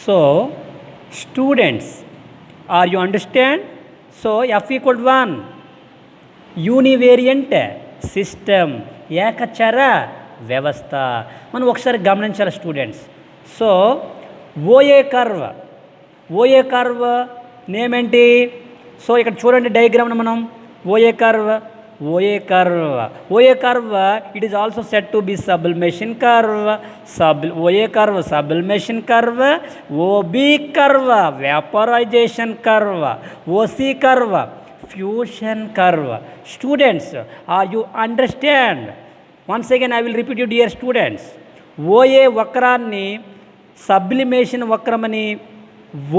So, students, are you understand? So, F equal 1, univariant system, ఏకచర వ్యవస్థ. మనం ఒకసారి గమనించాలి students. So O A curve name ఏంటి? సో ఇక్కడ చూడండి డయాగ్రామ్ని మనం. O A curve it is also set to be sublimation curve. O A curve sublimation curve, O B curve vaporisation curve, O C curve fusion curve. Students, are you understand? Once again I will repeat you dear students. O A వక్రాన్ని sublimation వక్రమని,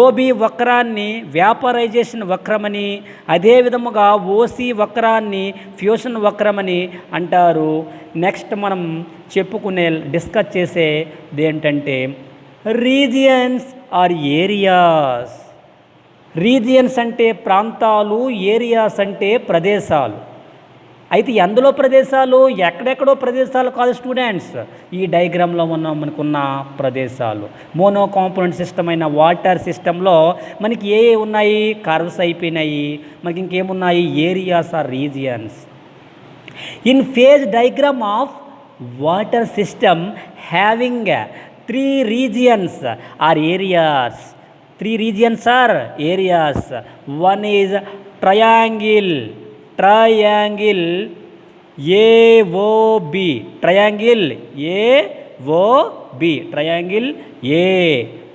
O B వక్రాన్ని vaporisation వక్రమని, అదే విధముగా OC వక్రాన్ని fusion వక్రమని అంటారు. Next మనం discuss చేసేది ఏంటంటే రీజియన్స్ ఆర్ ఏరియాస్. రీజియన్స్ అంటే ప్రాంతాలు, ఏరియాస్ అంటే ప్రదేశాలు. అయితే అందులో ప్రదేశాలు ఎక్కడెక్కడో ప్రదేశాలు కాదు స్టూడెంట్స్, ఈ డయాగ్రామ్లో మనకున్న ప్రదేశాలు. మోనో కాంపోనెంట్ సిస్టమ్ అయిన వాటర్ సిస్టంలో మనకి ఏ ఉన్నాయి? కర్వ్స్ అయిపోయినాయి. మనకి ఇంకేమున్నాయి? Areas or regions. In phase diagram of water system having 3 regions or areas. 3 regions are areas. One is triangle AOB, triangle AOB, triangle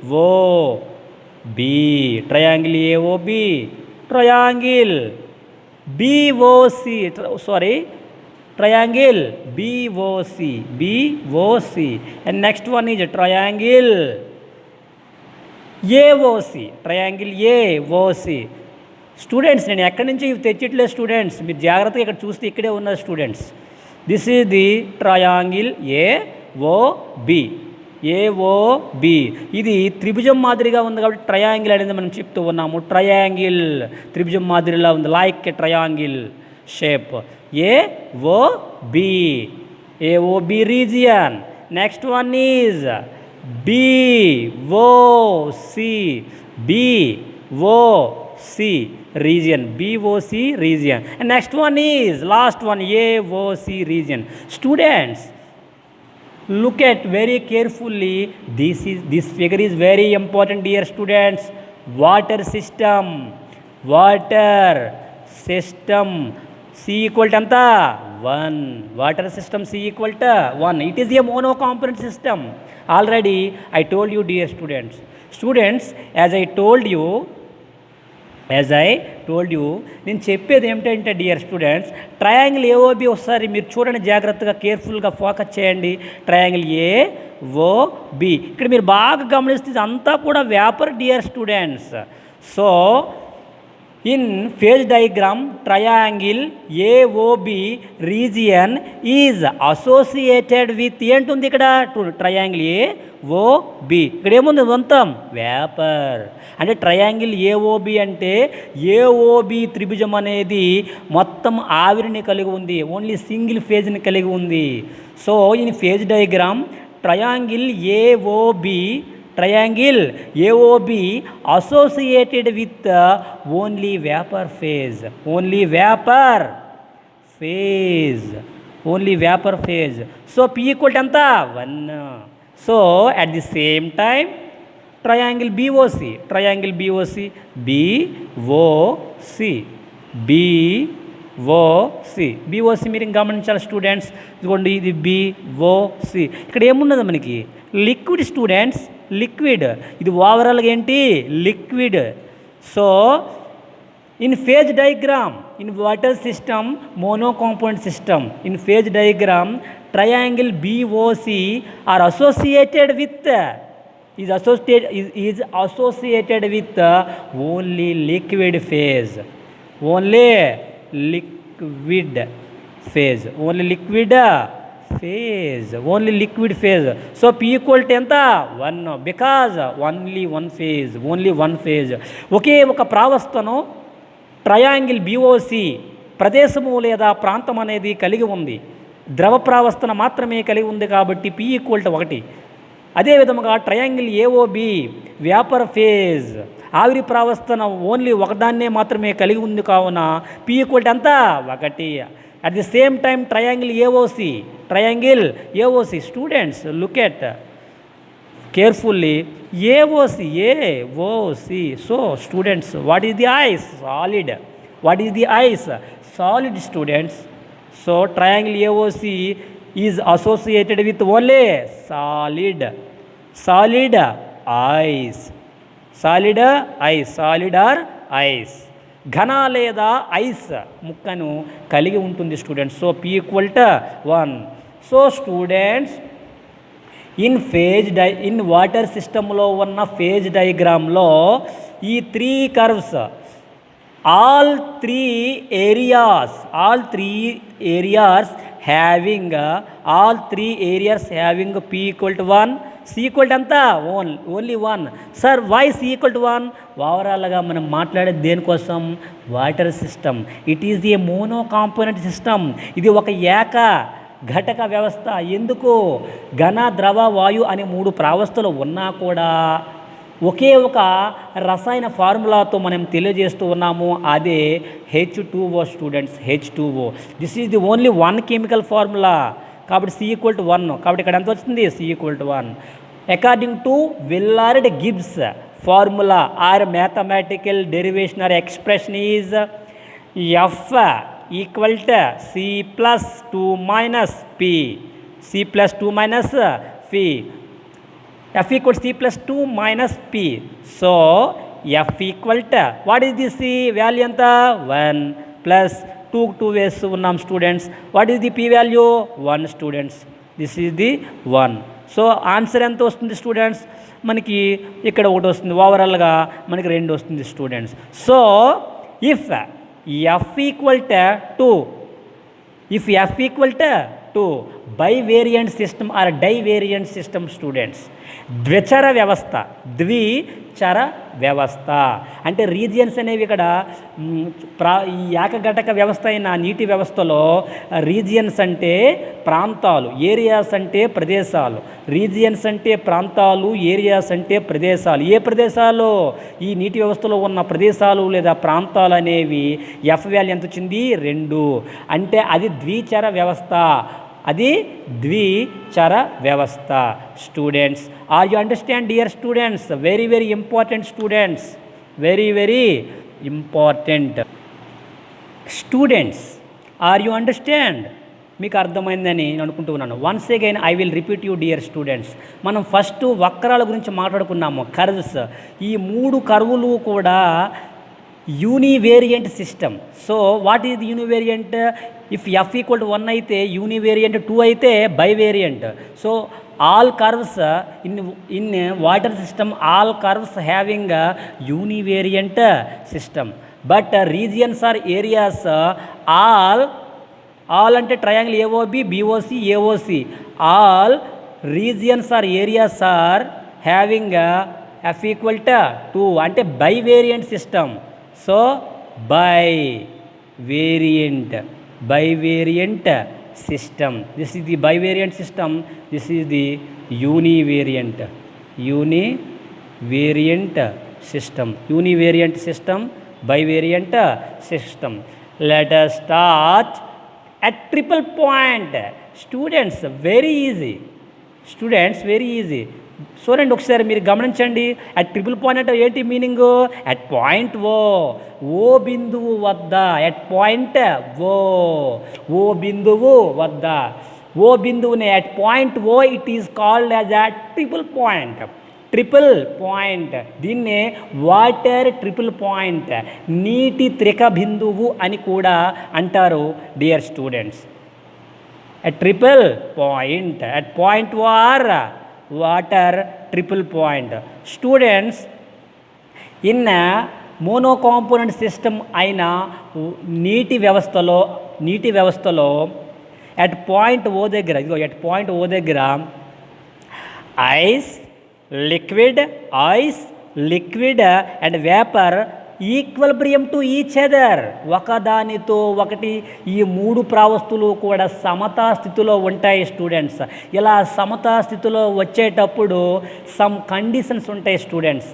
AOB, triangle AOB, triangle BOC, sorry, triangle BOC, and next one is triangle AOC, triangle AOC. Students, నేను ఎక్కడి నుంచి ఇవి తెచ్చట్లేదు students, మీరు జాగ్రత్తగా ఇక్కడ చూస్తే ఇక్కడే ఉన్నది students. This is the triangle AOB. ఇది త్రిభుజం మాదిరిగా ఉంది కాబట్టి ట్రయాంగిల్ అనేది మనం చెప్తూ ఉన్నాము. ట్రయాంగిల్ త్రిభుజం మాదిరిలా ఉంది, like triangle shape. AOB region. Next one is BOC region. BOC region. And next one is last one, AOC region. Students, look at very carefully. This figure is very important, dear students. Water system C equal to anta 1. Water system C equal to 1. It is a monocomponent system. Already I told you, dear students. As I told you, నేను చెప్పేది ఏమిటంటే dear students, triangle AOB ఒకసారి మీరు చూడండి జాగ్రత్తగా, కేర్ఫుల్గా focus చేయండి. Triangle AOB ఇక్కడ మీరు బాగా గమనిస్తే అంతా కూడా vapour dear students. So in phase diagram triangle AOB region is associated with ఏంటుంది ఇక్కడ? ట్రయాంగిల్ AOB ఇక్కడ ఏముంది? మొత్తం వేపర్. అంటే ట్రయాంగిల్ AOB అంటే AOB త్రిభుజం అనేది మొత్తం ఆవిరిని కలిగి ఉంది, ఓన్లీ సింగిల్ ఫేజ్ని కలిగి ఉంది. So in phase diagram triangle AOB associated with only vapor phase. So P equal to anta 1. So at the same time triangle BOC మీరు గమనించాలి స్టూడెంట్స్. ఇదిగోండి ఇది BOC. ఇక్కడ ఏమున్నది మనకి? Liquid students, liquid. ఇది ఓవరాల్గా ఏంటి? Liquid. So in phase diagram in water system, monocomponent system, in phase diagram triangle BOC are associated with associated with only liquid phase. So P equal to enta 1 because only one phase. ఒకే ఒక ప్రావస్థను triangle BOC ప్రదేశము లేదా ప్రాంతం అనేది కలిగి ఉంది. ద్రవ ప్రావస్థన మాత్రమే కలిగి ఉంది కాబట్టి P equal to 1. అదేవిధముగా ట్రయాంగిల్ ఏఓబి వ్యాపర్ ఫేజ్ ఆవిరి ప్రావస్థన ఓన్లీ ఒకదాన్నే మాత్రమే కలిగి ఉంది కావున పి ఈక్వల్ ఎంత 1. At the same time triangle AOC students look at carefully AOC. So students what is the ice solid students. So triangle AOC is associated with only solid ice ఘన లేదా ice ముక్కను కలిగి ఉంటుంది students. So P equal to 1. So students in water సిస్టంలో ఉన్న phase డయాగ్రామ్లో ఈ 3 curves all three areas having p equal to 1, c equal to ఎంత only 1. Sir why c equal to 1? ఓవరాల్గా మనం మాట్లాడేది దేనికోసం? Water system. It is a mono component system. ఇది ఒక ఏక ఘటక వ్యవస్థ. ఎందుకు? ఘన, ద్రవ, వాయు అనే 3 ప్రావస్థలు ఉన్నా కూడా ఒకే ఒక రసాయన ఫార్ములాతో మనం తెలియజేస్తూ ఉన్నాము. అదే H2O students. H2O this is the only 1 chemical formula. కాబట్టి C ఈక్వల్ టు 1. కాబట్టి ఇక్కడ ఎంత వచ్చింది? C equal to 1. According to Willard Gibbs formula or mathematical derivation or expression is F equal to C+2 - P. F equals C+2 - P. So F equal to what is this C value anta 1 plus 2 వేస్తూ ఉన్నాం students. What is the P value? 1 students. This is the 1. So answer ఎంత వస్తుంది students? మనకి ఇక్కడ 1 వస్తుంది. ఓవరాల్గా మనకి 2 వస్తుంది students. So if F equal to 2 bivariant system or divariant system students. ద్విచర వ్యవస్థ అంటే రీజియన్స్ అనేవి ఇక్కడ ఈ ఏకఘటక వ్యవస్థ అయిన నీటి వ్యవస్థలో రీజియన్స్ అంటే ప్రాంతాలు, ఏరియాస్ అంటే ప్రదేశాలు. రీజియన్స్ అంటే ప్రాంతాలు, ఏరియాస్ అంటే ప్రదేశాలు. ఏ ప్రదేశాలు? ఈ నీటి వ్యవస్థలో ఉన్న ప్రదేశాలు లేదా ప్రాంతాలు అనేవి ఎఫ్ వాల్యూ ఎంత వచ్చింది? 2. అంటే అది ద్విచర వ్యవస్థ students. Are you understand dear students? Very very important students. Very very important students. Are you understand? మీకు అర్థమైందని నేను అనుకుంటున్నాను. Once again I will repeat you dear students. మనం ఫస్ట్ వక్రాల గురించి మాట్లాడుకున్నాము, కర్వ్స్. ఈ 3 కర్వులు కూడా univariant system. So what is univariant? If F equal to 1 అయితే యూనివేరియంట్, 2 అయితే bivariant. So all curves in water system, all curves having univariant system. But regions or areas all అంటే triangle A O B, B O C, A O C. All regions or areas are having F equal to 2 అంటే bivariant system. So bivariant system. This is the bivariant system. This is the univariant system. Univariant system, bivariant system. Let us start at triple point. Students, very easy. చూడండి ఒకసారి మీరు గమనించండి. At triple point అంటే ఏంటి meaning? At point O బిందువు వద్ద. At point O బిందువు వద్ద. ఓ బిందువునే at point O it is called as a triple point. దీన్నే వాటర్ ట్రిపుల్ పాయింట్, నీటి త్రిక బిందువు అని కూడా అంటారు dear students. At triple point, at point O or water triple point. Students, in mono component system అయిన నీటి వ్యవస్థలో అట్ పాయింట్ ఓ దగ్గర, ఇదిగో అట్ పాయింట్ ఓ దగ్గర ice, liquid and vapour equilibrium to each other, ఒకదానితో ఒకటి ఈ మూడు ప్రావస్తులు కూడా సమతా స్థితిలో ఉంటాయి స్టూడెంట్స్. ఇలా సమతా స్థితిలో వచ్చేటప్పుడు సమ్ కండిషన్స్ ఉంటాయి students.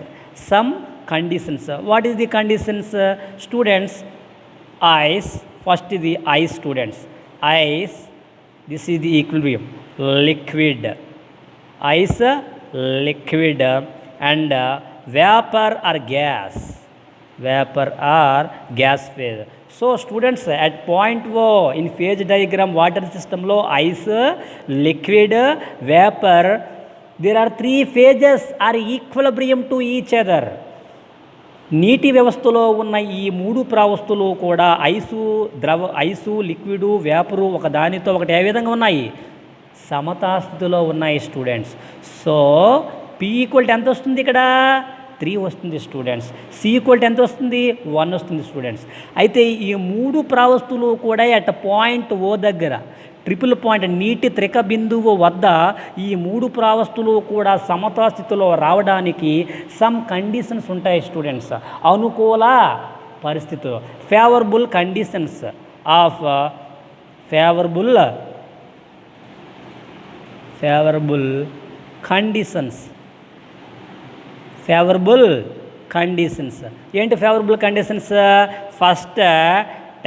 Some conditions. What is the conditions students? Ice, first ఇది ice students. Ice, this is the equilibrium. Liquid, ice liquid, and vapor or gas, vapor or gas phase. So students, at point O in phase diagram water system lo ice, liquid, vapor, there are three phases are equilibrium to each other. నీటి వ్యవస్థలో ఉన్న ఈ మూడు ప్రావస్తులు కూడా ice, liquid, vapour ఒకదానితో ఒకటి ఏ విధంగా ఉన్నాయి? సమతాస్థితిలో ఉన్నాయి స్టూడెంట్స్. సో పి ఈక్వల్ ఎంత వస్తుంది? ఇక్కడ 3 వస్తుంది స్టూడెంట్స్. సి ఈక్వల్ ఎంత వస్తుంది? 1 వస్తుంది స్టూడెంట్స్. అయితే ఈ మూడు ప్రావస్తులు కూడా అట్ పాయింట్ ఓ దగ్గర, ట్రిపుల్ పాయింట్ నీటి త్రిక బిందువు వద్ద ఈ మూడు ప్రావస్తులు కూడా సమతాస్థితిలో రావడానికి సమ్ కండిషన్స్ ఉంటాయి స్టూడెంట్స్. అనుకూల పరిస్థితులు, favourable conditions of favourable conditions. ఏంటి favourable conditions? First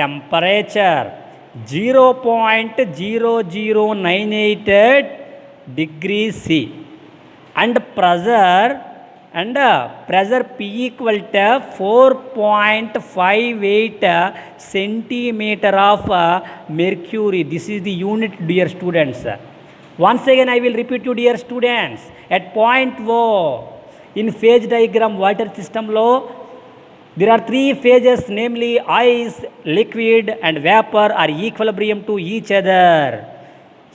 temperature 0.0098 degrees C and pressure P equal to 4.58 centimeter of mercury. This is the unit, dear students. Once again I will repeat you, dear students. At point O in phase diagram water system lo there are 3 phases, namely ice, liquid and vapor are equilibrium to each other.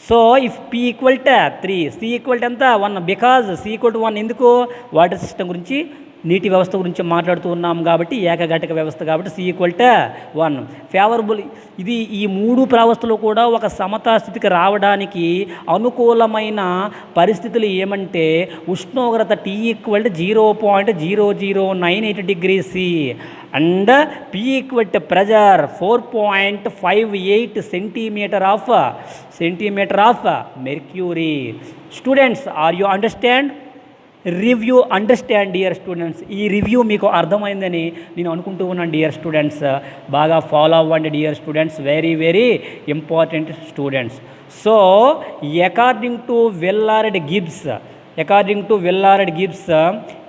So if P equal to 3, C equal to anta 1, because C equal to 1 ఎందుకు? Water system గురించి, నీటి వ్యవస్థ గురించి మాట్లాడుతూ ఉన్నాం కాబట్టి, ఏకఘటక వ్యవస్థ కాబట్టి C ఈక్వల్ టు 1. ఫేవరబుల్, ఇది ఈ మూడు ప్రావస్థలు కూడా ఒక సమతా స్థితికి రావడానికి అనుకూలమైన పరిస్థితులు ఏమంటే ఉష్ణోగ్రత T equal to 0.0098 degrees C and P equal to pressure 4.58 centimeter of mercury. Students, are you understand? Review understand dear students. ఈ రివ్యూ మీకు అర్థమైందని నేను అనుకుంటూ ఉన్నాను డియర్ స్టూడెంట్స్. బాగా ఫాలో అవ్వండి dear students. Very very important students. So according to Willard Gibbs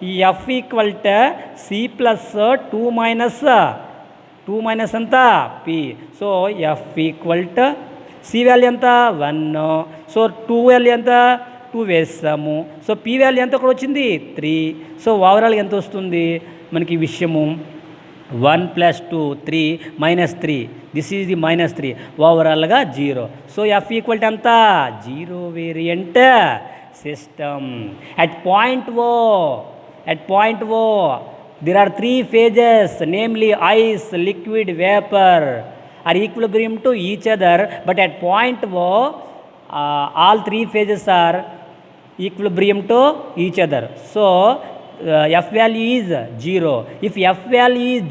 ఈ F equal to C plus 2 minus ఎంత? P. So F equal to C value ఎంత? 1. సో 2 వాల్యూ ఎంత? 2 వేస్తాము. సో పి వాల్యూ ఎంత అక్కడ వచ్చింది? 3. సో ఓవరాల్ ఎంత వస్తుంది మనకి విషయము? 1 + 2 3 -3. This is the -3. ఓవరాల్గా 0. సో ఎఫ్ ఈక్వల్ టు ఎంత? 0 variant system. At point O there are 3 phases, namely ice, liquid, vapor are equilibrium to each other, but at point O all 3 phases are equilibrium to each other. So F value is 0. If F value is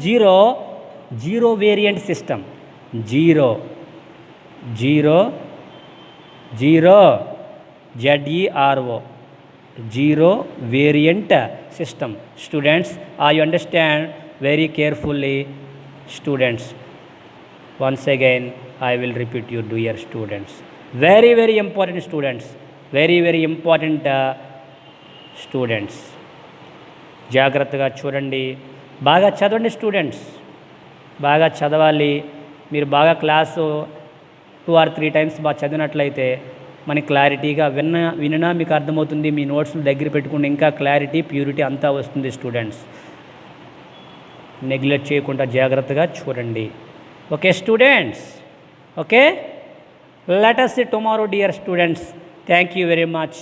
0 variant system, 0 ZERO, zero variant system. Students, you understand very carefully students. Once again I will repeat you, dear students. Very very important students. Very very important students. జాగ్రత్తగా చూడండి, బాగా చదవండి students. బాగా చదవాలి. మీరు బాగా class 2 or 3 times బాగా చదివినట్లయితే మనకి క్లారిటీగా విన్నా మీకు అర్థమవుతుంది. మీ నోట్స్లు దగ్గర పెట్టుకుంటే ఇంకా క్లారిటీ, ప్యూరిటీ అంతా వస్తుంది స్టూడెంట్స్. నెగ్లెక్ట్ చేయకుండా జాగ్రత్తగా చూడండి. Okay students? Okay, let us see tomorrow, dear students. Thank you very much.